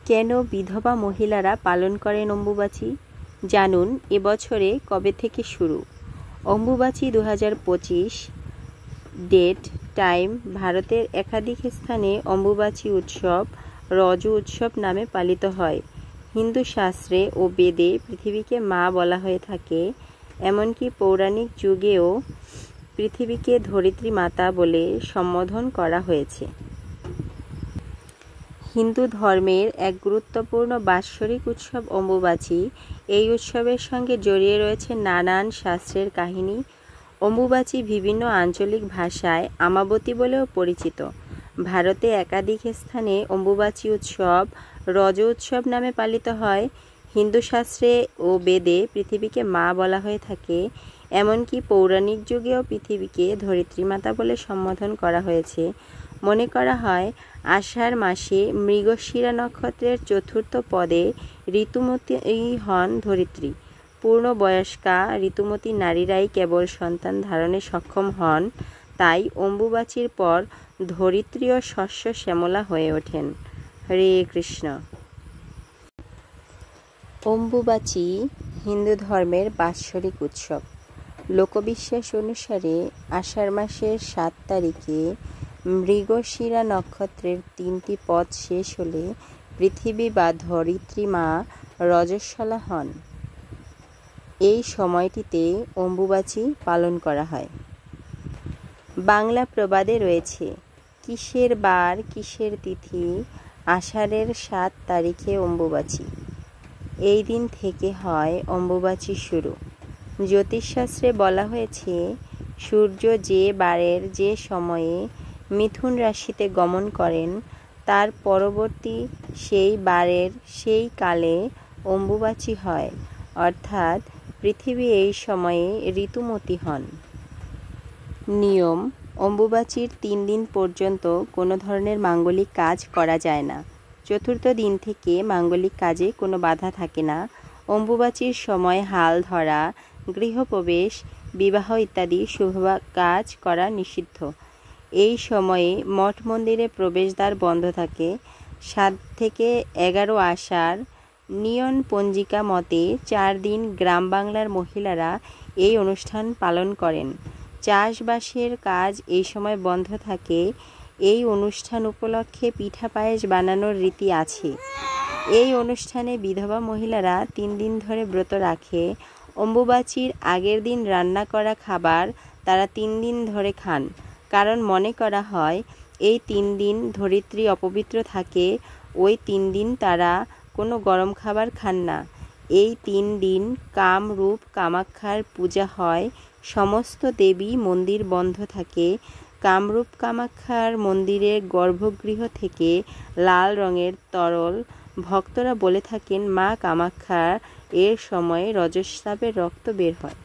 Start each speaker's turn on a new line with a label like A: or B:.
A: কেন বিধবা মহিলারা পালন করেন অম্বুবাচী? জানুন এবছরে কবে থেকে শুরু। Ambubachi 2025 date time. ভারতের একাধিক স্থানে অম্বুবাচী উৎসব রজ উৎসব নামে পালিত হয়। হিন্দু শাস্ত্রে ও বেদে পৃথিবীকে মা বলা হয়ে থাকে। এমনকি পৌরাণিক যুগেও পৃথিবীকে ধরিত্রী মাতা বলে সম্বোধন করা হয়েছে। হিন্দু ধর্মের এক গুরুত্বপূর্ণ বাৎসরিক উৎসব অম্বুবাচী। এই উৎসবের সঙ্গে জড়িয়ে রয়েছে নানান শাস্ত্রের কাহিনী। অম্বুবাচী বিভিন্ন আঞ্চলিক ভাষায় আমাবতী বলেও পরিচিত। ভারতে একাধিক স্থানে অম্বুবাচী উৎসব রজ উৎসব নামে পালিত হয়। হিন্দু শাস্ত্রে ও বেদে পৃথিবীকে মা বলা হয়ে থাকে। এমনকি পৌরাণিক যুগেও পৃথিবীকে ধরিত্রী মাতা বলে সম্বোধন করা হয়েছে। মনে করা হয় আষাঢ় মাসে মৃগশিরা নক্ষত্রের চতুর্থ পদে ঋতুমতী হন ধরিত্রী। পূর্ণবয়স্কা ঋতুমতী নারীরাই কেবল সন্তান ধারণে সক্ষম হন। তাই অম্বুবাচীর পর ধরিত্রীও শস্য শ্যামলা হয়ে ওঠেন। হরে কৃষ্ণ। অম্বুবাচী হিন্দু ধর্মের বাৎসরিক উৎসব। লোকবিশ্বাস অনুসারে আষাঢ় মাসের 7 তারিখে মৃগশিরা নক্ষত্রের 3টি পদ শেষ হলে পৃথিবী বা ধরিত্রী মা রজস্বলা হন। এই সময়টিতে অম্বুবাচী পালন করা হয়। বাংলা প্রবাদে রয়েছে, কিসের বার কিসের তিথি, আষাঢ়ের 7 তারিখে অম্বুবাচী। এই দিন থেকে হয় অম্বুবাচী শুরু। জ্যোতিষশাস্ত্রে বলা হয়েছে, সূর্য যে বারের যে সময়ে মিথুন রাশিতে গমন করেন তার পরবর্তী সেই বারের সেই কালে অম্বুবাচী হয়, অর্থাৎ পৃথিবী এই সময়ে ঋতুমতী হন। নিয়ম: অম্বুবাচীর 3 দিন পর্যন্ত কোনো ধরনের মাঙ্গলিক কাজ করা যায় না। চতুর্থ দিন থেকে মাঙ্গলিক কাজে কোনো বাধা থাকে না। অম্বুবাচীর সময় হাল ধরা, গৃহপ্রবেশ, বিবাহ ইত্যাদি শুভ কাজ করা নিষিদ্ধ। এই সময়ে মঠ মন্দিরে প্রবেশদ্বার বন্ধ থাকে। 7 থেকে 11 আষাঢ় নিয়ন পঞ্জিকা মতে 4 দিন গ্রাম বাংলার মহিলারা এই অনুষ্ঠান পালন করেন। চাষবাসের কাজ এই সময় বন্ধ থাকে। এই অনুষ্ঠান উপলক্ষে পিঠা পায়েস বানানোর রীতি আছে। এই অনুষ্ঠানে বিধবা মহিলারা 3 দিন ধরে ব্রত রাখে। অম্বুবাচীর আগের দিন রান্না করা খাবার তারা 3 দিন ধরে খান, কারণ মনে করা হয় এই 3 দিন ধরিত্রী অপবিত্র থাকে। ওই 3 দিন তারা কোনো গরম খাবার খান না। এই 3 দিন কামরূপ কামাখ্যার পূজা হয়। সমস্ত দেবী মন্দির বন্ধ থাকে। কামরূপ কামাখ্যার মন্দিরের গর্ভগৃহ থেকে লাল রঙের তরল ভক্তরা বলে থাকেন মা কামাখ্যা এর সময় রজস্রাবের রক্ত বের হয়।